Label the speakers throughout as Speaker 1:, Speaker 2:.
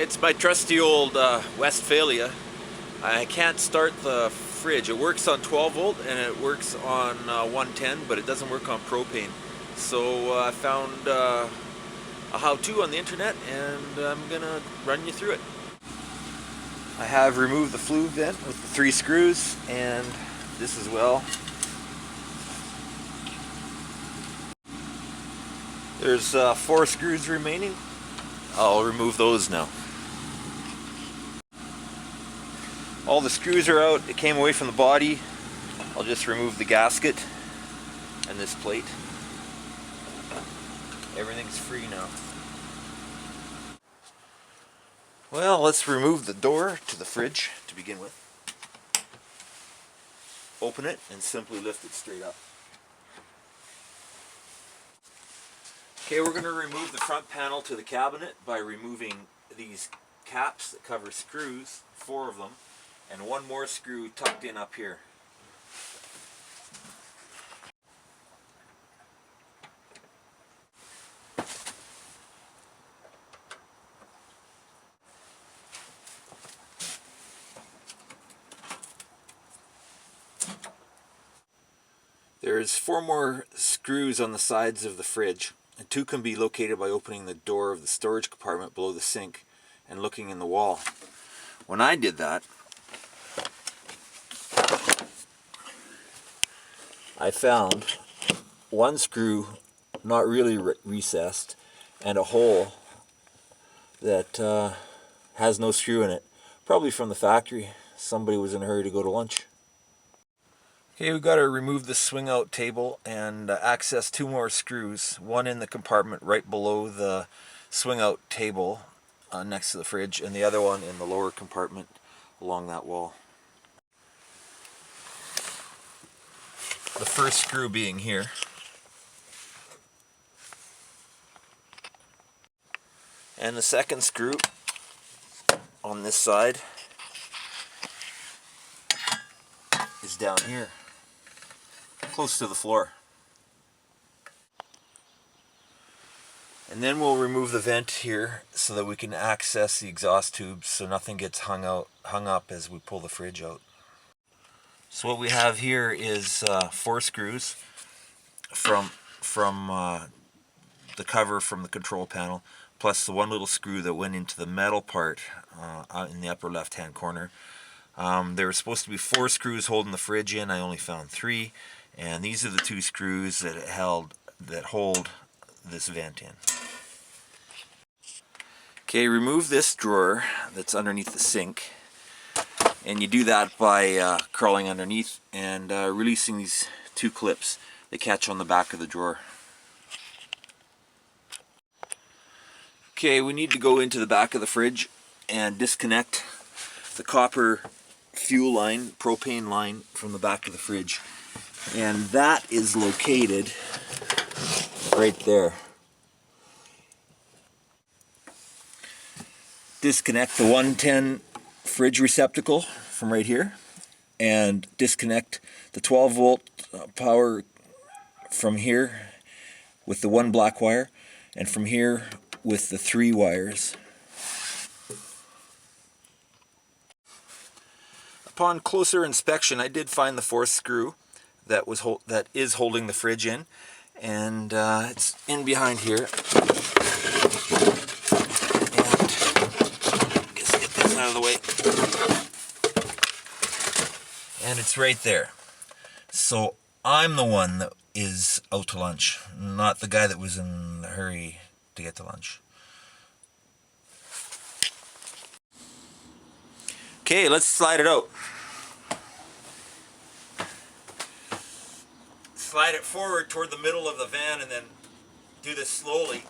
Speaker 1: It's my trusty old Westfalia. I can't start the fridge. It works on 12 volt and it works on 110, but it doesn't work on propane. So I found a how-to on the internet and I'm gonna run you through it. I have removed the flue vent with the 3 screws and this as well. There's 4 screws remaining. I'll remove those now. All the screws are out. It came away from the body. I'll just remove the gasket and this plate. Everything's free now. Well, let's remove the door to the fridge to begin with. Open it and simply lift it straight up. Okay, we're going to remove the front panel to the cabinet by removing these caps that cover screws, 4 of them, and 1 more screw tucked in up here. There's 4 more screws on the sides of the fridge, and 2 can be located by opening the door of the storage compartment below the sink and looking in the wall. When I did that, I found 1 screw not really recessed and a hole that has no screw in it. Probably from the factory. Somebody was in a hurry to go to lunch. Okay, we've got to remove the swing out table and access 2 more screws. 1 in the compartment right below the swing out table next to the fridge, and the other one in the lower compartment along that wall. The first screw being here. And the second screw on this side is down here, close to the floor. And then we'll remove the vent here so that we can access the exhaust tubes so nothing gets hung up as we pull the fridge out. So what we have here is 4 screws from the cover from the control panel, plus the 1 little screw that went into the metal part out in the upper left hand corner. There were supposed to be 4 screws holding the fridge in. I only found 3, and these are the 2 screws that hold this vent in. Okay, remove this drawer that's underneath the sink, and you do that by crawling underneath and releasing these 2 clips that catch on the back of the drawer. Okay, we need to go into the back of the fridge and disconnect the copper fuel line, propane line from the back of the fridge, and that is located right there. Disconnect the 110 fridge receptacle from right here and disconnect the 12 volt power from here with the 1 black wire, and from here with the 3 wires. Upon closer inspection, I did find the 4th screw that is holding the fridge in, and it's in behind here. Out of the way, and it's right there. So I'm the one that is out to lunch, not the guy that was in a hurry to get to lunch. Okay, let's slide it out. Slide it forward toward the middle of the van and then do this slowly.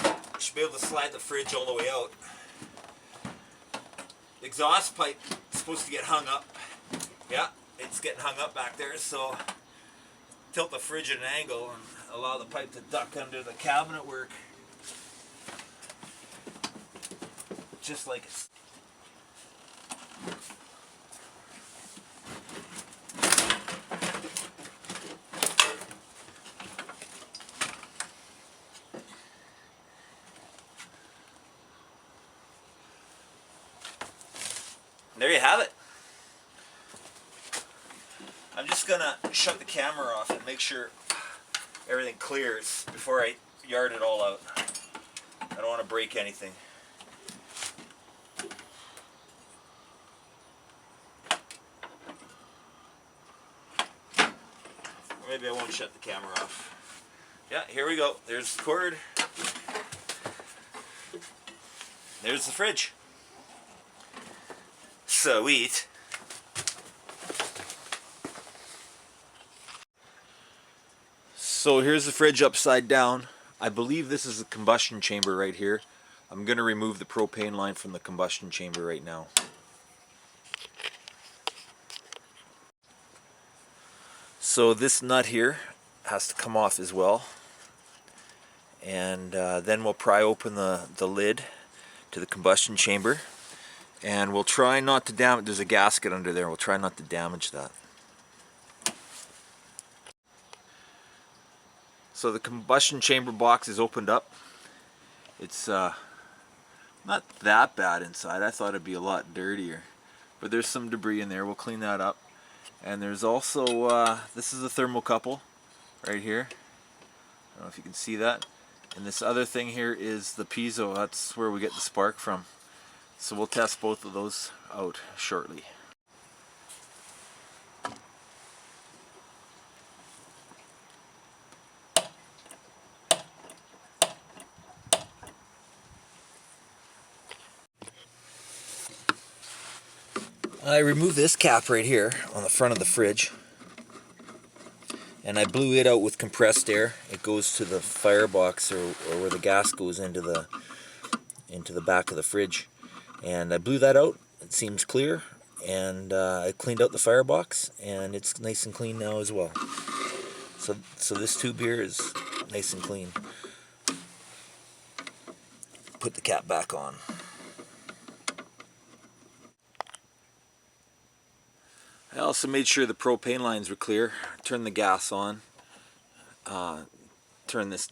Speaker 1: You should be able to slide the fridge all the way out. The exhaust pipe is supposed to get hung up. Yeah, it's getting hung up back there, so tilt the fridge at an angle and allow the pipe to duck under the cabinet work. Just like it's. there you have it. I'm just gonna shut the camera off and make sure everything clears before I yard it all out. I don't want to break anything. Or maybe I won't shut the camera off. Yeah, here we go. There's the cord. There's the fridge. Sweet. So here's the fridge upside down. I believe this is the combustion chamber right here. I'm going to remove the propane line from the combustion chamber right now. So this nut here has to come off as well. And then we'll pry open the lid to the combustion chamber. And we'll try not to damage, there's a gasket under there, we'll try not to damage that. So the combustion chamber box is opened up. It's not that bad inside. I thought it'd be a lot dirtier. But there's some debris in there. We'll clean that up. And there's also, this is a thermocouple right here. I don't know if you can see that. And this other thing here is the piezo. That's where we get the spark from. So we'll test both of those out shortly. I removed this cap right here on the front of the fridge, and I blew it out with compressed air. It goes to the firebox, or where the gas goes into the back of the fridge. And I blew that out. It seems clear, and I cleaned out the firebox, and it's nice and clean now as well. So this tube here is nice and clean. Put the cap back on. I also made sure the propane lines were clear. Turned the gas on. Turn this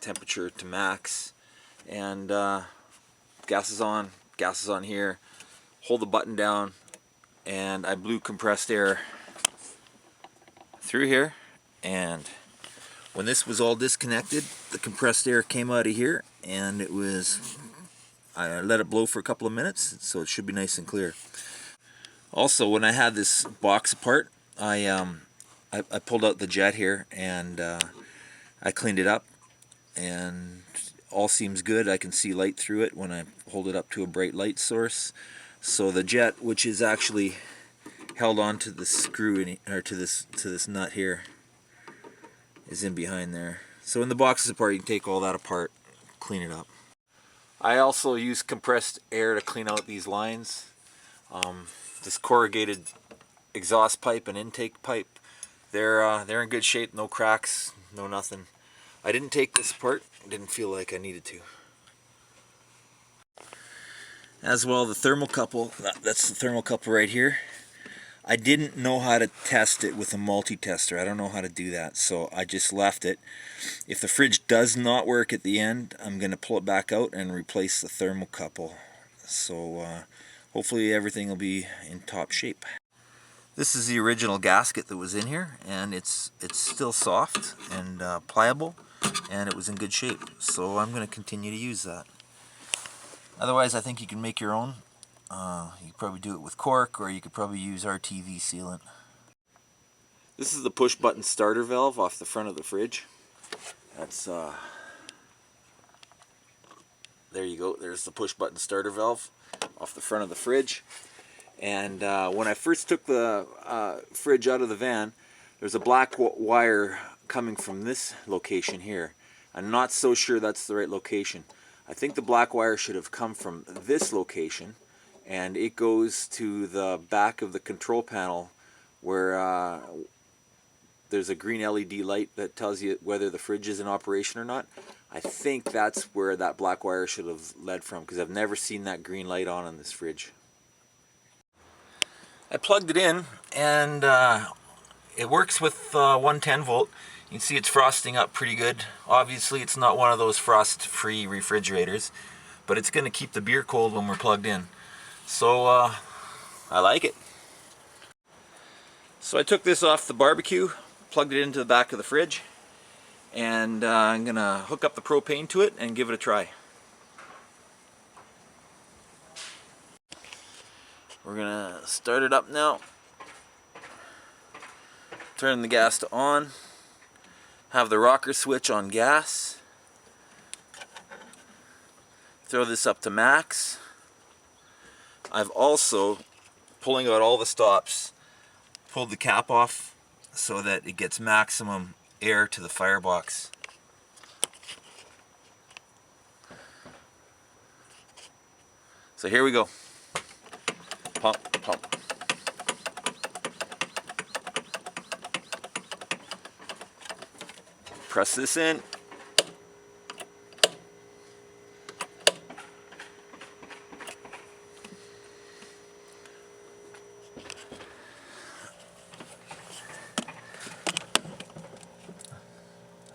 Speaker 1: temperature to max. And gas is on. Gas is on here. Hold the button down. And I blew compressed air through here. And when this was all disconnected, the compressed air came out of here. And it was... I let it blow for a couple of minutes. So it should be nice and clear. Also, when I had this box apart, I pulled out the jet here, and I cleaned it up, and all seems good. I can see light through it when I hold it up to a bright light source. So the jet, which is actually held onto the screw or to this nut here, is in behind there. So when the box is apart, you can take all that apart, clean it up. I also use compressed air to clean out these lines. This corrugated exhaust pipe and intake pipe, they're in good shape, no cracks, no nothing. I didn't take this apart, didn't feel like I needed to. As well, the thermocouple, that's the thermocouple right here. I didn't know how to test it with a multi-tester. I don't know how to do that, so I just left it. If the fridge does not work at the end, I'm going to pull it back out and replace the thermocouple. So hopefully everything will be in top shape. This is the original gasket that was in here, and it's still soft and pliable, and it was in good shape. So I'm going to continue to use that. Otherwise, I think you can make your own. You could probably do it with cork, or you could probably use RTV sealant. This is the push button starter valve off the front of the fridge. That's there you go. There's the push button starter valve off the front of the fridge. And when I first took the fridge out of the van, there's a black wire coming from this location here. I'm not so sure that's the right location. I think the black wire should have come from this location, and it goes to the back of the control panel where there's a green LED light that tells you whether the fridge is in operation or not. I think that's where that black wire should have led from, because I've never seen that green light on this fridge. I plugged it in, and it works with 110 volt. You can see it's frosting up pretty good. Obviously it's not one of those frost-free refrigerators, but it's going to keep the beer cold when we're plugged in. So I like it. So I took this off the barbecue, plugged it into the back of the fridge, and I'm gonna hook up the propane to it and give it a try. We're gonna start it up now. Turn the gas to on. Have the rocker switch on gas. Throw this up to max. I've also, pulling out all the stops, pulled the cap off so that it gets maximum air to the firebox. So here we go. Pump, pump. Press this in.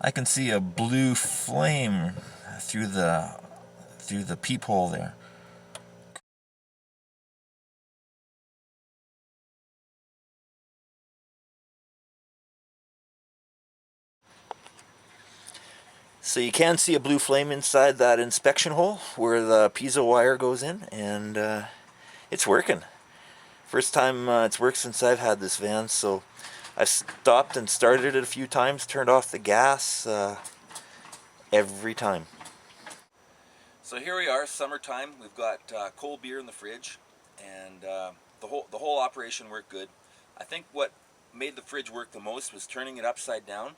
Speaker 1: I can see a blue flame through the peephole there. So you can see a blue flame inside that inspection hole where the piezo wire goes in, and it's working. First time it's worked since I've had this van, so I've stopped and started it a few times, turned off the gas every time. So here we are, summertime. We've got cold beer in the fridge, and the whole operation worked good. I think what made the fridge work the most was turning it upside down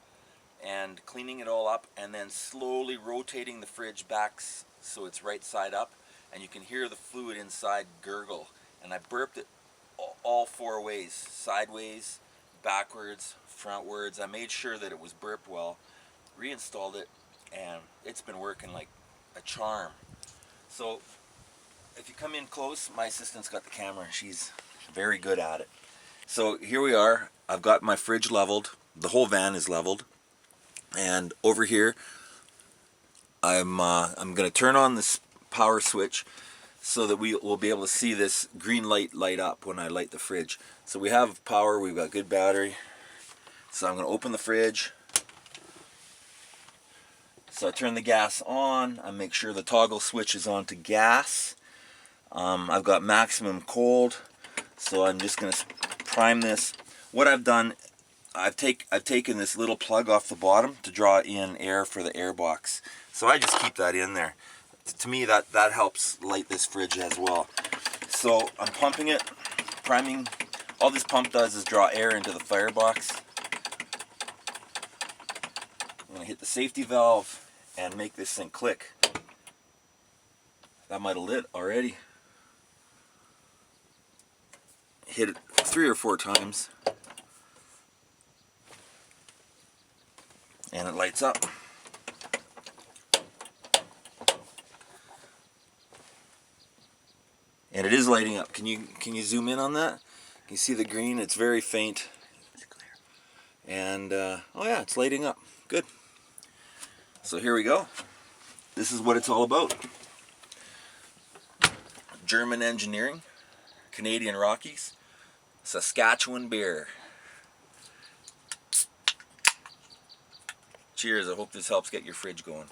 Speaker 1: and cleaning it all up, and then slowly rotating the fridge back so it's right side up, and you can hear the fluid inside gurgle. And I burped it all four ways: sideways, backwards, frontwards. I made sure that it was burped well, reinstalled it, and it's been working like a charm. So if you come in close, my assistant's got the camera. She's very good at it. So here we are. I've got my fridge leveled. The whole van is leveled. And over here, I'm going to turn on this power switch so that we will be able to see this green light up when I light the fridge. So we have power, we've got good battery. So I'm going to open the fridge. So I turn the gas on. I make sure the toggle switch is on to gas. I've got maximum cold, so I'm just going to prime this. What I've done, I've taken this little plug off the bottom to draw in air for the air box. So I just keep that in there. To me, that helps light this fridge as well. So I'm pumping it, priming. All this pump does is draw air into the firebox. I'm going to hit the safety valve and make this thing click. That might have lit already. Hit it 3 or 4 times. And it lights up. And it is lighting up. Can you zoom in on that? Can you see the green? It's very faint. It's clear. And oh yeah, it's lighting up. Good. So here we go. This is what it's all about. German engineering, Canadian Rockies, Saskatchewan beer. Cheers, I hope this helps get your fridge going.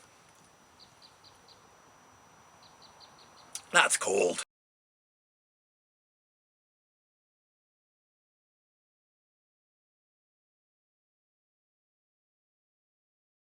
Speaker 1: That's cold.